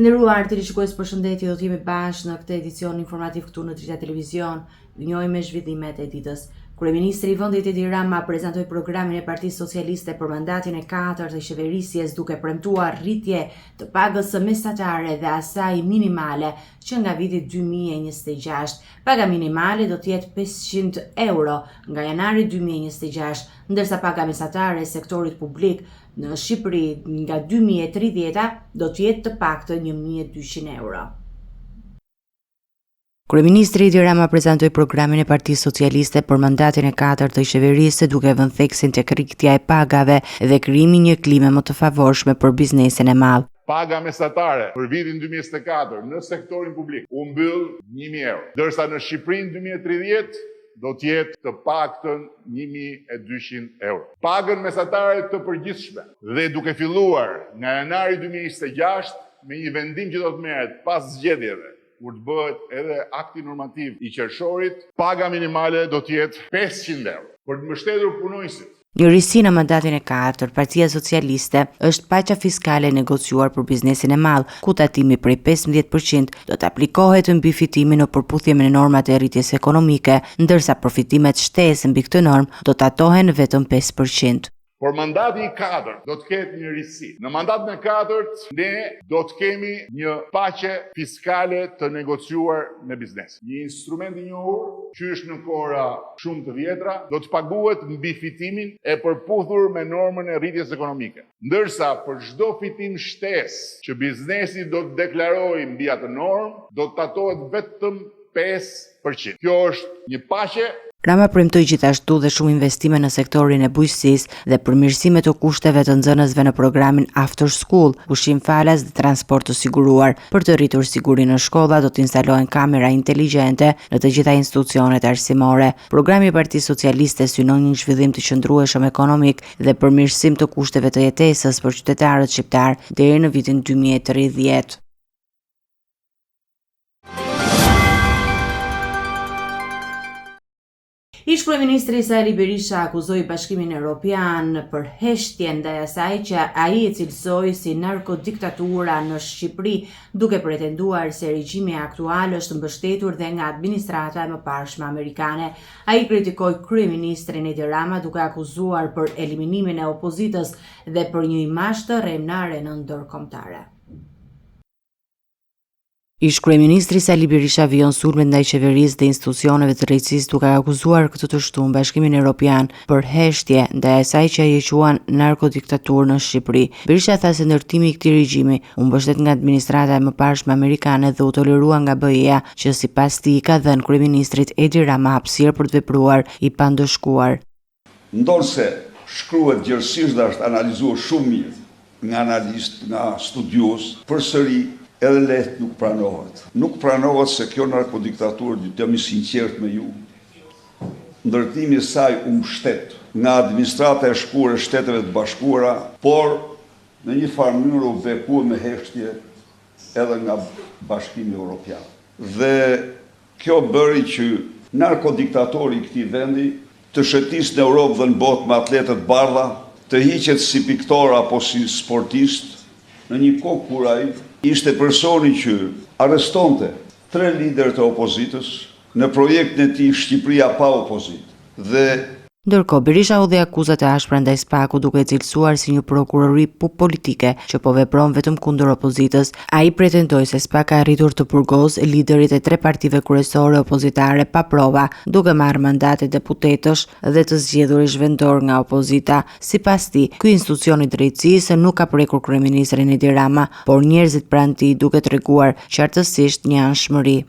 Të nderuar televizionistë, përshëndetje, do të jemi bashkë në këtë edicion informativ këtu në Drita Televizion. Vënjojmë me zhvillimet e ditës. Kryeministri i vendit Edi Rama prezantoi programin e Partisë Socialiste për mandatin e 4 të qeverisjes, duke premtuar rritje të pagës mesatare dhe asaj minimale që nga viti 2026. Paga minimale do të jetë 500 euro nga janari 2026, ndërsa paga mesatare e sektorit publik në Shqipëri nga 2030 do të jetë të paktën 1200 euro. Kryeministri Edi Rama prezantoi programin e Partisë Socialiste për mandatin e 4 të qeverisë, duke vënë theksin tek rritja e pagave dhe krijimi një klime më të favorshme për biznesin e madh. Paga mesatare për vitin 2024 në sektorin publik u mbyll 1000 euro, ndërsa në Shqipërinë 2030 do të jetë të paktën 1200 euro. Pagën mesatare të përgjithshme dhe duke filluar nga janari 2026 me një vendim që do të merret pas zgjedhjeve, kur të bëhet edhe akti normativ i qershorit, paga minimale do të jetë 500 euro për të mbështetur punonjësit. Një risi në mandatin e 4, Partia Socialiste është paqja fiskale negociuar për biznesin e madh, ku tatimi prej 15% do të aplikohet mbi fitimin në përputhje me normat e rritjes ekonomike, ndërsa përfitimet shtesë mbi këtë normë do të tatohen vetëm 5%. Por mandati i 4 do të ketë një risi. Në mandatin e 4 ne do të kemi një paqe fiskale të negociuar me biznes. Një instrument i njohur që është në kohra shumë të vjetra, do të paguhet mbi fitimin e përputhur me normën e rritjes ekonomike. Ndërsa për çdo fitim shtesë që biznesi do të deklarojë mbi atë normë, do të tatohet vetëm 5%. Kjo është një paqe. Rama premtoi gjithashtu dhe shumë investime në sektorin e bujqësisë dhe përmirësime të kushteve të nxënësve në programin After School, ushqim falas dhe transport të siguruar. Për të rritur sigurinë në shkolla do të instalohen kamera inteligjente në të gjitha institucionet arsimore. Programi i Partisë Socialiste synon një zhvillim të qëndrueshëm ekonomik dhe përmirësim të kushteve të jetesës për qytetarët shqiptar deri në vitin 2030. Ish kryeministri Sali Berisha akuzoi Bashkimin Evropian për heshtje ndaj asaj që ai e cilësoi si narkodiktatura në Shqipëri, duke pretenduar se regjimi aktual është mbështetur dhe nga administrata e mëparshme amerikane. Ai kritikoi kryeministrin Edi Rama duke akuzuar për eliminimin e opozitës dhe për një imazh të rremnare në ndërkombëtare. Ish kryeministri Sali Berisha vijon sulmet ndaj qeverisë dhe institucioneve të drejtësisë duke akuzuar këtë të shtunë Bashkimin Evropian për heshtje ndaj asaj që ai e quan narkodiktaturë në Shqipëri. Berisha tha se ndërtimi i këtij regjimi u mbështet nga administrata e mëparshme amerikane dhe u tolerua nga BE-ja, që sipas tij ka dhënë kryeministrit Edi Rama hapësirë për të vepruar i pandëshkuar. Ndonse shkruhet gjerësisht dhe është analizuar shumë mirë nga analistë, nga studios, përsëri edhe lehtë nuk pranohet. Nuk pranohet se kjo narkodiktaturë, të jam i sinqert me ju, ndërtimi i saj u mbështet nga administrata e shkuar e Shteteve të Bashkuara, por në një farë mënyrë u bekuar me heshtje edhe nga Bashkimi Evropian. Dhe kjo bëri që narkodiktatori i këtij vendi të shëtisë në Europë dhe në botë me atletët bardha, të hiqet si piktor apo si sportist, në një kohë kur ai ishte personi që arrestonte 3 liderë të opozitës në projektin e tij Shqipëria pa opozitë. Dhe ndërkohë Berisha hodhi akuzat e ashpra ndaj SPAK-u duke e cilësuar si një prokurori politike që po vepron vetëm kundër opozitës. Ai pretendoi se SPAK ka arritur të purgozë liderit e 3 partive kryesore opozitare pa prova, duke marrë mandate deputetësh dhe të zgjedhur ish vendor nga opozita. Sipas tij, ky institucion i drejtësisë nuk ka prekur kryeministrin Edi Rama, por njerëzit pranë tij, duke treguar qartësisht një anshmëri.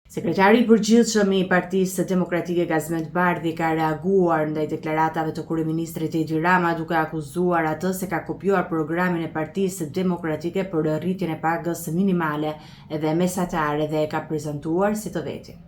Sekretari i përgjithshëm i Partisë Demokratike Gazmend Bardhi ka reaguar ndaj deklaratave të kryeministrit Edi Rama duke akuzuar atë se ka kopjuar programin e Partisë Demokratike për rritjen e pagës minimale dhe mesatare dhe e ka prezantuar si të vetin.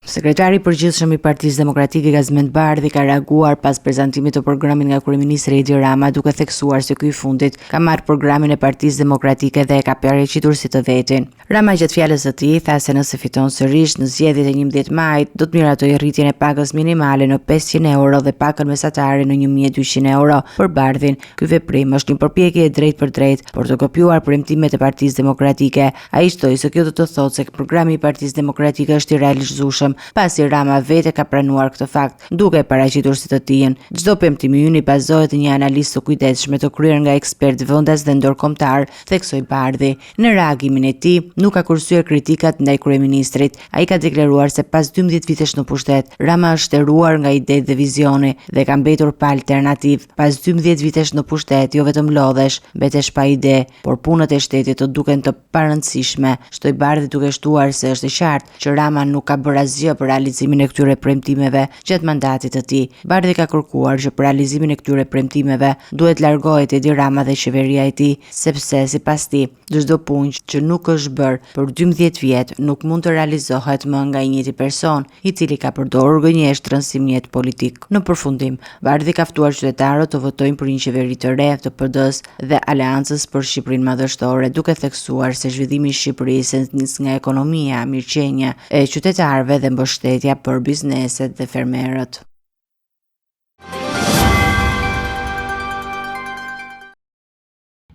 Sekretari i përgjithshëm i Partisë Demokratike Gazmend Bardhi ka reaguar pas prezantimit të programit nga kryeministri Edi Rama, duke theksuar se ky i fundit ka marrë programin e Partisë Demokratike dhe e ka paraqitur si të vetin. Rama gjatë fjalës së tij tha se nëse fiton sërish në zgjedhjet e 11 majit, do të miratoj rritjen e pagës minimale në 500 euro dhe pakën mesatare në 1200 euro. Për Bardhin, ky veprim është një përpjekje e drejtë për drejtë për të kopjuar premtimet e Partisë Demokratike. Ai shtoi se kjo do të thotë se programi i Partisë Demokratike është i realizueshëm, pasi Rama vete ka pranuar këtë fakt, duke paraqitur si të tillën. Çdo premtim i ynë bazohet në një analizë të kujdesshme të kryer nga ekspertë vendas dhe ndërkombëtar, theksoi Bardhi. Në reagimin e tij, nuk ka kursyer kritikat ndaj kryeministrit. Ai ka deklaruar se pas 12 vitesh në pushtet, Rama është shtëruar nga idetë dhe vizioni dhe ka mbetur pa alternativë. Pas 12 vitesh në pushtet, jo vetëm lodhesh, mbetesh pa ide, por punët e shtetit të duken të parëndësishme, shtoi Bardhi duke shtuar se është i qartë që Rama nuk ka bërë asgjë për realizimin e këtyre premtimeve gjatë mandatit të tij. Bardhi ka kërkuar që për realizimin e këtyre premtimeve duhet largohet Edi Rama dhe qeveria e tij, sepse sipas tij, çdo punë që nuk është bërë për 12 vjet nuk mund të realizohet më nga i njëjti person, i cili ka përdorur gënjeshtër si mjet politik. Në përfundim, Bardhi ka ftuar qytetarët të votojnë për një qeveri të re të PD-s dhe Aleancës për Shqipërinë Madhështore, duke theksuar se zhvillimi i Shqipërisë nis nga ekonomia, mirëqenia e qytetarëve dhe mbështetja për bizneset dhe fermerët.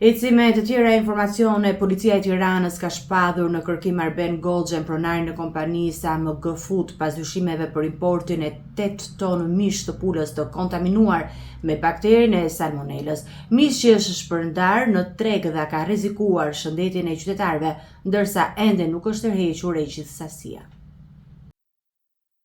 Eci me të tjera informacione, policia e Tiranës ka shpadhur në kërkim Arben Goxhen, pronarin e kompanisë AMG Food, pas dyshimeve për importin e 8 tonë mish të pulës të kontaminuar me bakterin e salmonelës. Mish që është shpërndar në treg dhe ka rrezikuar shëndetin e qytetarëve, ndërsa ende nuk është tërhequr e gjithë sasia.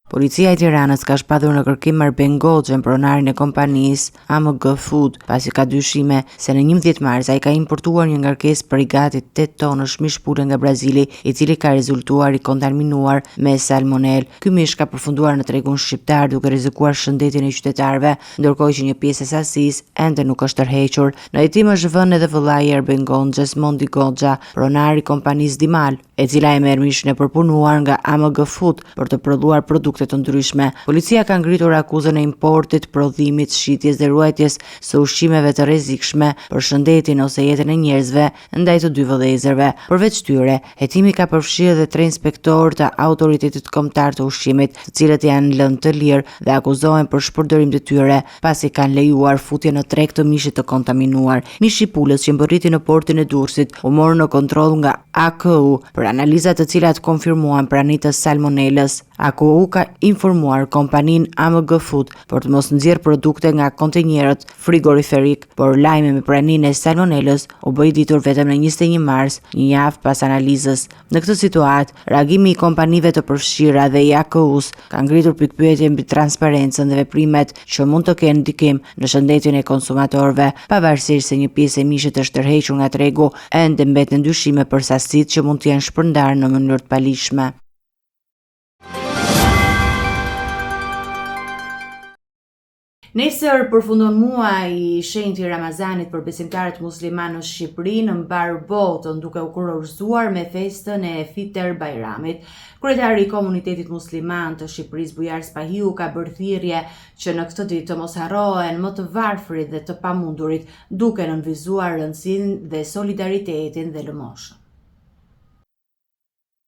Policia e Tiranës ka shpadhur në kërkim Arben Goxhen, pronarin e kompanisë AMG Food, pasi ka dyshime se në 11 mars ai ka importuar një ngarkesë për i gati 8 tonësh mish pule nga Brazili, i cili ka rezultuar i kontaminuar me salmonel. Ky mish ka përfunduar në tregun shqiptar duke rrezikuar shëndetin e qytetarëve, ndërkohë që një pjesë e sasisë ende nuk është tërhequr. Në hetim është vënë edhe vëllai i Arben Goxhes, Mondi Goxha, pronari i kompanisë Dimal, e cila e merr mishin e përpunuar nga AMG Food për të prodhuar produkte të ndryshme. Policia ka ngritur akuzën e importit, prodhimit, shitjes dhe ruajtjes së ushqimeve të rrezikshme për shëndetin ose jetën e njerëzve ndaj të dy vëllezërve. Përveç tyre, hetimi ka përfshirë edhe 3 inspektorë të Autoritetit Kombëtar të Ushqimit, të cilët janë lënë të lirë dhe akuzohen për shpërdorim të tyre, pasi kanë lejuar futjen në treg të mishit të kontaminuar. Mishi i pulës që mbërriti në portin e Durrësit u morë në kontroll nga AKU për analizat të cilat konfirmuan praninë të salmonelës. AKU ka informuar kompaninë AMG Food për të mos nxjerrë produkte nga kontejnerët frigoriferik, por lajmi me praninë e salmonelës u bë i ditur vetëm në 21 mars, një javë pas analizës. Në këtë situatë, reagimi i kompanive të përfshira dhe i AKU-s ka ngritur pikpyetje mbi transparencën dhe veprimet që mund të kenë ndikim në shëndetin e konsumatorëve, pavarësisht se një pjesë e mishit është tërhequr nga tregu, ende mbeten dyshime për sasitë që mund të jenë shpërndarë në mënyrë të palishme. Nesër përfundon muaji i shenjtë i Ramazanit për besimtarët musliman në Shqipëri në mbar botën, duke u kurorzuar me festën e Fitr Bajramit. Kryetari i komunitetit musliman të Shqipërisë, Bujar Spahiu, ka bërë thirrje që në këtë ditë të mos harrohen më të varfrit dhe të pamundurit, duke nënvizuar rëndësinë dhe solidaritetin dhe lëmoshën.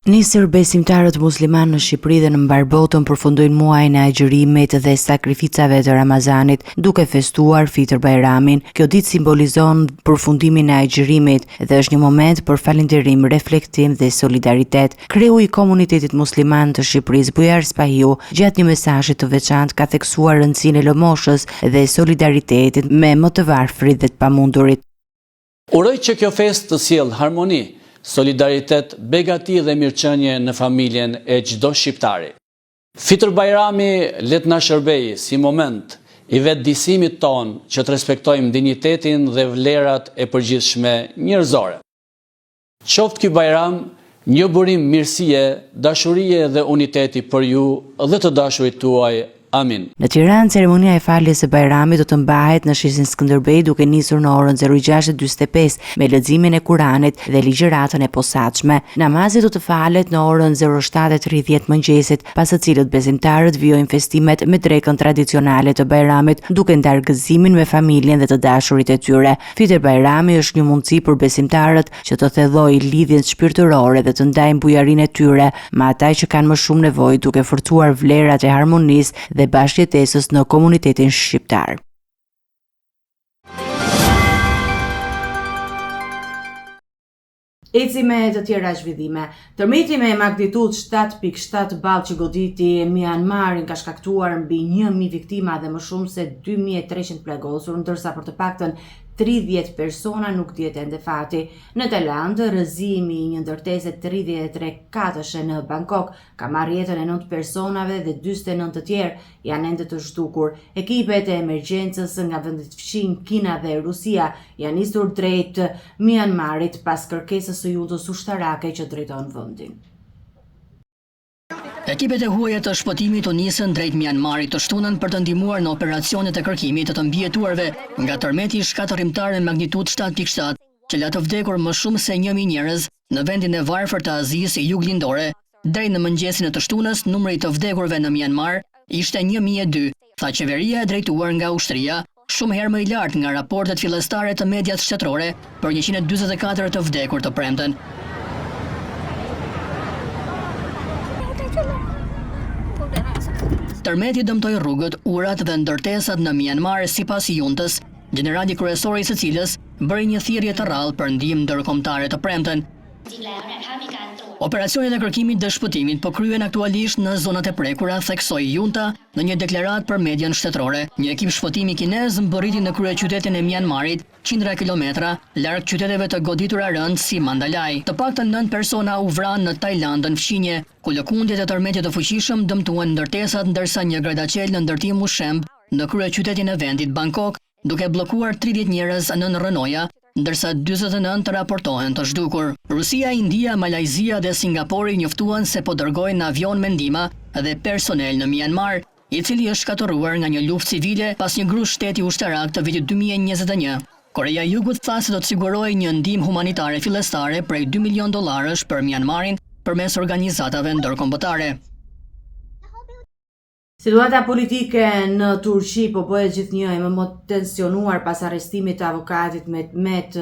Nisër besimtarët musliman në Shqipëri dhe në mbar botën përfundojnë muajin e agjërimit dhe sakrificave të Ramazanit, duke festuar Fitr Bajramin. Kjo ditë simbolizon përfundimin e agjërimit dhe është një moment për falënderim, reflektim dhe solidaritet. Kreu i komunitetit musliman të Shqipërisë, Bujar Spahiu, gjatë një mesazhi të veçantë ka theksuar rëndësinë e lëmoshës dhe solidaritetit me më të varfrit dhe të pamundurit. Uroj që kjo festë të sjellë harmoni, solidaritet, begati dhe mirëqenie në familjen e çdo shqiptari. Fitr Bajrami le të na shërbejë si moment i vetëdijësimit ton që të respektojmë dinjitetin dhe vlerat e përgjithshme njerëzore. Qoftë ky Bajram një burim mirësie, dashurie dhe uniteti për ju dhe të dashurit tuaj Amin. Në Tiranë, ceremonia e faljes së Bajramit do të mbahet në Shishin Skënderbej duke nisur në orën 06:45 me leximin e Kuranit dhe ligjëratën e posaçme. Namazi do të falet në orën 07:30 mëngjesit, pas së cilët besimtarët vijojnë festimet me drekën tradicionale të Bajramit, duke ndarë gëzimin me familjen dhe të dashurit e tyre. Fitër Bajrami është një mundësi për besimtarët që të thellojë lidhjen shpirtërore dhe të ndajnë bujarinë e tyre me ata që kanë më shumë nevojë, duke forcuar vlerat e harmonisë dhe bashkëjetesës në komunitetin shqiptar. Eci me të tjera zhvillime. Tërmeti me magnitudë 7.7 ballë që goditi Myanmarin ka shkaktuar mbi 1.000 viktima dhe më shumë se 2.300 plagosur, ndërsa për të paktën 30 persona nuk dihet ende fati. Në Tajland, rrëzimi i një ndërtese 33 katëshe në Bangkok ka marrë jetën e 9 personave dhe 49 të tjerë janë ende të zhdukur. Ekipet e emergjencës nga vendet fshinj Kina dhe Rusia janë nisur drejt Myanmarit pas kërkesës së juntës ushtarake që drejton vendin. Ekipet e huaja të shpëtimit u nisën drejt Myanmarit të shtunën për të ndihmuar në operacionet e kërkimit të të mbijetuarve nga tërmeti shkatërrimtar me magnitudë 7.7, që la të vdekur më shumë se 1.000 njerëz në vendin e varfër të Azisë juglindore. Deri në mëngjesin e të shtunës, numri i të vdekurve në Myanmar ishte 1.002, tha qeveria e drejtuar nga ushtria, shumë herë më i lartë nga raportet fillestare të medias shtetërore për 144 të vdekur të premten. Tërmeti dëmtoi rrugët, urat dhe ndërtesat në Myanmar sipas juntës, generali kryesor i së cilës bëri një thirrje të rrallë për ndihmë ndërkombëtare të premten. Operacionet e kërkimit dhe shpëtimit po kryen aktualisht në zonat e prekura, theksoi junta në një deklaratë për median shtetërore. Një ekip shpëtimi kinez mbërriti në kryeqytetin e Myanmarit, qindra kilometra larg qyteteve të goditura rënd si Mandalay. Të paktën 9 persona u vranë në Tajlandën fqinje, ku lëkundjet e tërmetit të fuqishëm dëmtuan ndërtesat, ndërsa një gradacel në ndërtim u shemb në kryeqytetin e vendit Bangkok, duke bllokuar 30 njerëz nën rrënoja, ndërsa 49 të raportohen të zhdukur. Rusia, India, Malajzia dhe Singapori njoftuan se po dërgojnë avion me ndihmë dhe personel në Myanmar, i cili është shkatëruar nga një luftë civile pas një grush shteti ushtarak të vitit 2021. Korea e Jugut tha se do të sigurojë një ndihmë humanitare fillestare prej $2 milion për Myanmarin përmes organizatave ndërkombëtare. Situata politike në Turqi po bëhet gjithnjë më tensionuar pas arrestimit të avokatit Mehmet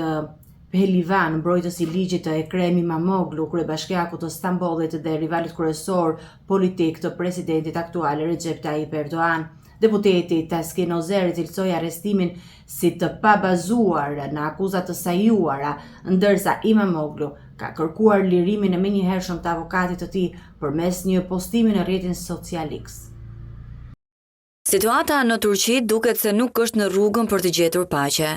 Pehlivan, mbrojtës i ligjit të Ekrem İmamoğlu, kryebashkiaku të Stambollit dhe rivalit kryesor politik të presidentit aktual Recep Tayyip Erdogan. Deputeti Taskin Ozer cilësoi arrestimin si të pabazuar në akuzat të sajuara, ndërsa İmamoğlu ka kërkuar lirimin e menjëhershëm të avokatit të tij përmes një postimi në rrjetin social X. Situata në Turqi duket se nuk është në rrugën për të gjetur paqe.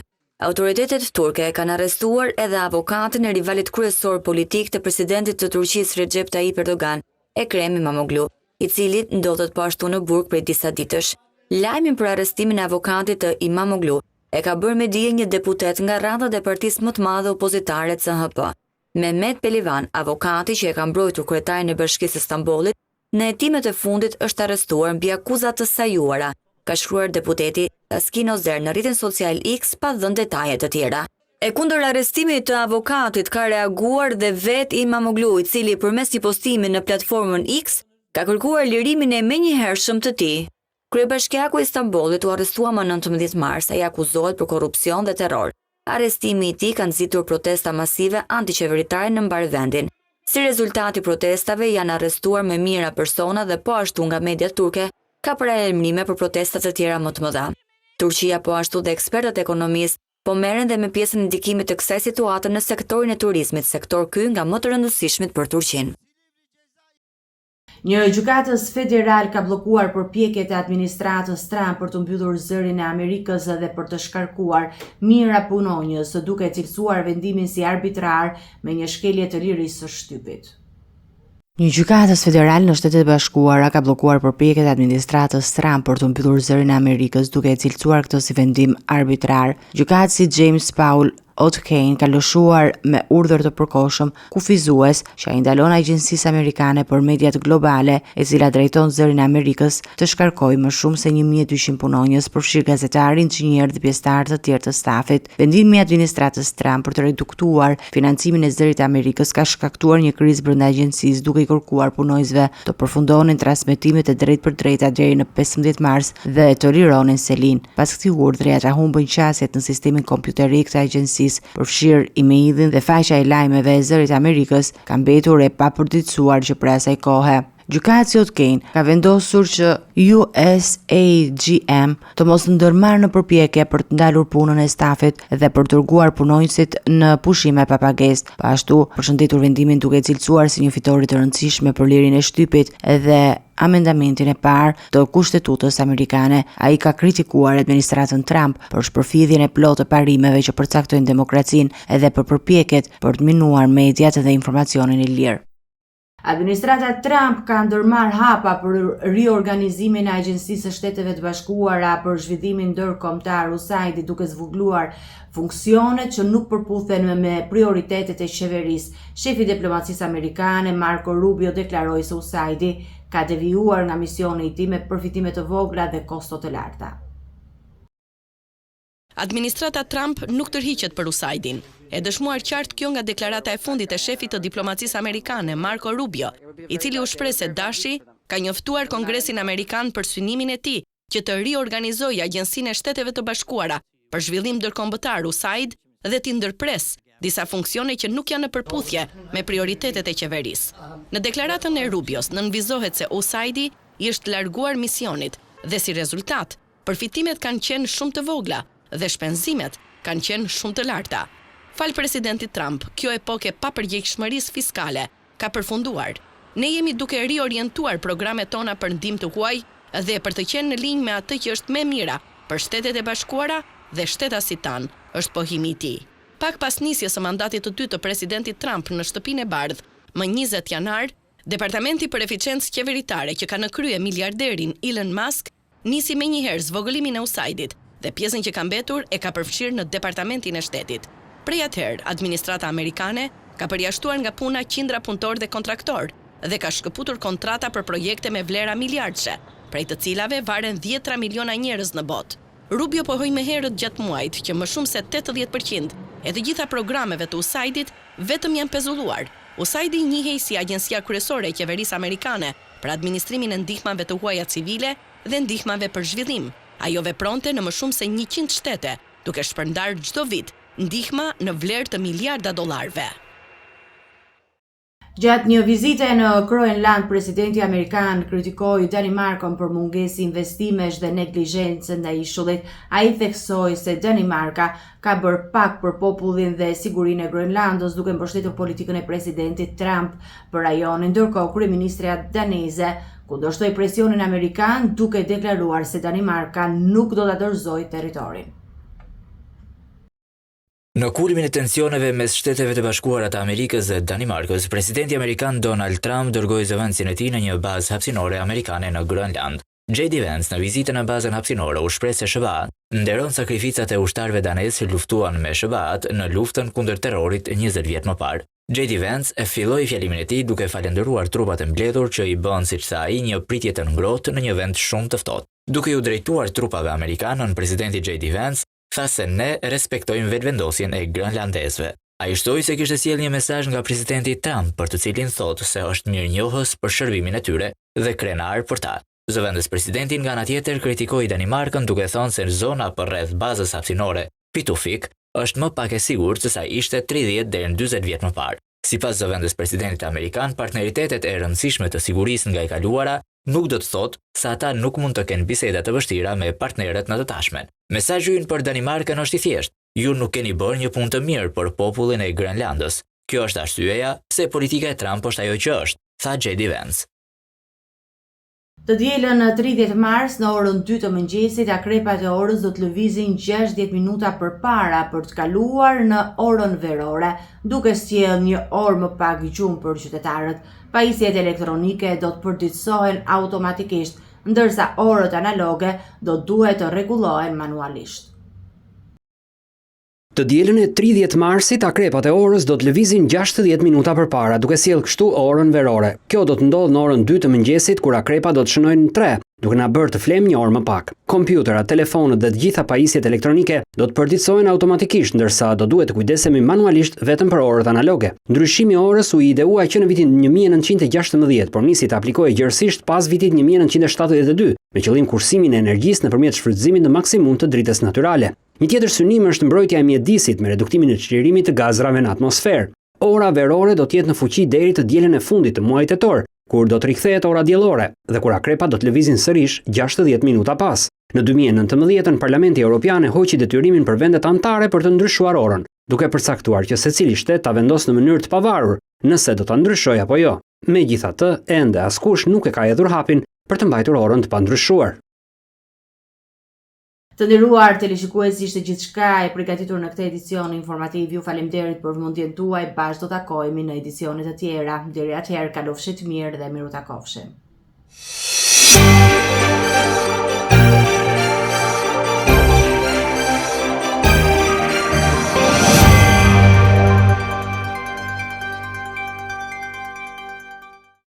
Autoritetet turke kanë arrestuar edhe avokatin e rivalit kryesor politik të presidentit të Turqisë Recep Tayyip Erdogan, Ekrem İmamoğlu, i cili ndodhet po ashtu në burg prej disa ditësh. Lajmin për arrestimin e avokatit të İmamoğlu e ka bërë me dije një deputet nga radhat e partisë më të madhe opozitare CHP. Mehmet Pehlivan, avokati që e ka mbrojtur kryetarin e Bashkisë së Stambollit, në hetimet e fundit është arrestuar mbi akuzat të sajuara, ka shkruar deputeti Taskin Ozer në rrjetin social X pa dhënë detaje të tjera. E kundër arrestimit të avokatit ka reaguar dhe vetë İmamoğlu, i cili përmes një postimi në platformën X ka kërkuar lirimin e menjëhershëm të tij. Kryebashkiaku i Stambollit u arrestua më 19 mars, ai akuzohet për korrupsion dhe terror. Arrestimi i tij ka nxitur protesta masive antiqeveritare në mbar vendin. Si rezultati protestave janë arrestuar më mijëra persona dhe po ashtu nga mediat turke ka paralajmërime për protestat të tjera më të mëdha. Turqia po ashtu dhe ekspertët e ekonomisë po merren dhe me pjesën e ndikimit të kësaj situate në sektorin e turizmit, sektor ky nga më të rëndësishmit për Turqinë. Një gjykatës federal ka bllokuar përpjekjet e administratës Trump për të mbyllur zërin e Amerikës dhe për të shkarkuar mijëra punonjës, duke cilësuar vendimin si arbitrar me një shkelje të lirisë së shtypit. Një gjykatës federal në Shtetet e Bashkuara ka bllokuar përpjekjet e administratës Trump për të mbyllur zërin e Amerikës, duke cilësuar këtë si vendim arbitrar. Gjykatësi James Paul Ott Kane ka lëshuar me urdhër të përkohshëm kufizues që ai ndalon Agjencisë Amerikane për Mediat Globale, e cila drejton zërin e Amerikës, të shkarkojë më shumë se 1200 punonjës, përfshirë gazetarë, inxhinier dhe pjesëtarë të tjerë të stafit. Vendimi i administratës Trump për të reduktuar financimin e zërit të Amerikës ka shkaktuar një krizë brenda agjencisë, duke i kërkuar punojësve të përfundonin transmetimet e drejtpërdrejta deri në 15 mars dhe të lironin selin. Pas këtij urdhri, ata humbën qasjet në sistemin kompjuterik të agjencisë, përfshirë emailin dhe faqja e lajmeve e zërit të Amerikës ka mbetur e papërditësuar që për asaj kohe. Gjykatësi Ott Kane ka vendosur që USAGM të mos ndërmarrë në përpjekje për të ndalur punën e stafit dhe për të dërguar punonjësit në pushime pa pagesë. Ashtu, përshëndetur vendimin duke cilësuar si një fitore të rëndësishme për lirinë e shtypit dhe amendamentin e parë të kushtetutës amerikane. Ai ka kritikuar administratën Trump për shpërfilljen e plotë të parimeve që përcaktojnë demokracinë edhe për përpjekjet për të minuar mediat dhe informacionin e lirë. Administrata Trump ka ndërmarrë hapa për riorganizimin e Agjencisë së Shteteve të Bashkuara për zhvillimin ndërkombëtar USAID, duke zvogëluar funksionet që nuk përputhen me prioritetet e qeverisë. Shefi i diplomacisë amerikane Marco Rubio deklaroi se USAID ka devijuar nga misioni i tij me përfitime të vogla dhe kosto të larta. Administrata Trump nuk tërhiqet për USAID-in. E dëshmuar qartë kjo nga deklarata e fundit e shefit të diplomacisë amerikane, Marco Rubio, i cili u shpreh se Dashi ka njoftuar Kongresin Amerikan për synimin e tij që të riorganizojë Agjencinë e Shteteve të Bashkuara për zhvillim ndërkombëtar USAID dhe t'i ndërpres disa funksione që nuk janë në përputhje me prioritetet e qeverisë. Në deklaratën e Rubios nënvizohet se USAID i është larguar misionit dhe si rezultat, përfitimet kanë qenë shumë të vogla dhe shpenzimet kanë qenë shumë të larta. Fal presidenti Trump, kjo epokë e papërgjegjshmërisë fiskale ka përfunduar. Ne jemi duke riorientuar programet tona për ndihmë të huaj dhe për të qenë në linjë me atë që është më mira për Shtetet e Bashkuara dhe shtetasit tanë, është pohimi i tij. Pak pas nisjes së mandatit të dytë të presidentit Trump në Shtëpinë e Bardhë, më 20 janar, Departamenti për Eficiencë Qeveritare, që ka në krye miliarderin Elon Musk, nisi menjëherë zvogëlimin e USAID-it dhe pjesën që ka mbetur e ka përfshirë në Departamentin e Shtetit. Prej atëherë, administrata amerikane ka përjashtuar nga puna qindra punëtor dhe kontraktor dhe ka shkëputur kontrata për projekte me vlera miliardëshe, prej të cilave varen 10 miliona njerëz në botë. Rubio pohoi më herët gjatë muajit që më shumë se 80% e të gjitha programeve të USAID-it vetëm janë pezulluar. USAID njihej si agjencia kryesore e qeverisë amerikane për administrimin e ndihmave të huaja civile dhe ndihmave për zhvillim. Ajo vepronte në më shumë se 100 shtete, duke shpërndar çdo vit ndihma në vlerë të miliarda dollarëve. Gjatë një vizite në Groenland, presidenti amerikan kritikoi Danimarkën për mungesë investimesh dhe neglizhencë ndaj ishullit. Ai theksoi se Danimarka ka bërë pak për popullin dhe sigurinë e Groenlandës, duke mbështetur politikën e presidentit Trump për rajonin, ndërkohë kryeministrja daneze kundërshtoi presionin amerikan duke deklaruar se Danimarka nuk do ta dorëzojë territorin. Në kulmin e tensioneve mes Shteteve të Bashkuara të Amerikës dhe Danimarkës, presidenti amerikan Donald Trump dërgoi zëvendësin e tij në një bazë hapësinore amerikane në Groenland. J.D. Vance në vizitën në bazën hapësinore u shpreh se SBA nderon sakrificat e ushtarëve danezë që luftuan me SBA-t në luftën kundër terrorit 20 vjet më parë. J.D. Vance e filloi fjalimin e tij duke falendëruar trupat e mbledhur që i bën, siç tha ai, një pritje të ngrohtë në një vend shumë të ftohtë. Duke u drejtuar trupave amerikanën, presidenti J.D. Vance tha se ne respektojmë vetëvendosjen e groenlandezëve. Ai shtoi se kishte sjellë një mesazh nga presidenti Trump, për të cilin thotë se është mirënjohës për shërbimin e tyre dhe krenar për ta. Zëvendës presidentin nga ana tjetër kritikoi Danimarkën duke thënë se zona përreth bazës hapësinore Pitufik është më pak e sigurt se sa ishte 30 deri në 40 vjet më parë. Sipas zëvendës presidentit amerikan, partneritetet e rëndësishme të sigurisë nga e kaluara nuk do të thotë se ata nuk mund të kenë biseda të vështira me partnerët në të tashmen. Mesazhi ynë për Danimarkën është i thjeshtë: ju nuk keni bërë një punë të mirë për popullin e Groenlandës. Kjo është arsyeja pse politika e Trump është ajo që është, tha J.D. Vance. Të dielën 30 mars në orën 2 të mëngjesit, akrepat e orës do të lëvizin 60 minuta përpara për të kaluar në orën verore, duke sjellë një orë më pak gjumë për qytetarët. Pajisjet elektronike do të përditësohen automatikisht, ndërsa orët analoge do duhet të rregullohen manualisht. Të dielën e 30 marsit, akrepat e orës do të lëvizin 60 minuta përpara, duke sjellë kështu orën verore. Kjo do të ndodhë në orën 2 të mëngjesit, kur akrepat do të shënojnë në 3, duke na bërë të flem një orë më pak. Kompjuterat, telefonët dhe të gjitha pajisjet elektronike do të përditësohen automatikisht, ndërsa do duhet të kujdesemi manualisht vetëm për orët analoge. Ndryshimi i orës u ideua që në vitin 1916, por nisi të aplikojë gjërësisht pas vitit 1972, me qëllim kursimin e energjisë nëpërmjet shfrytëzimit në maksimum të dritës natyrale. Një tjetër synim është mbrojtja e mjedisit me reduktimin e çlirimit të gazrave në atmosferë. Ora verore do të jetë në fuqi deri të dielën e fundit të muajit tetor, kur do të rikthehet ora diellore dhe kur akrepat do të lëvizin sërish 60 minuta pas. Në 2019 Parlamenti Evropian e hoqi detyrimin për vendet anëtare për të ndryshuar orën, duke përcaktuar që secili shtet ta vendosë në mënyrë të pavarur nëse do ta ndryshojë apo jo. Megjithatë, ende askush nuk e ka hedhur hapin për të mbajtur orën të pandryshuar. Të nderuar teleshikues, ishte gjithçka e përgatitur në këtë edicion informativ. Ju faleminderit për vëmendjen tuaj. Bashkë do takohemi në edicione të tjera. Deri atëherë, kalofshi të mirë dhe miru takofshim.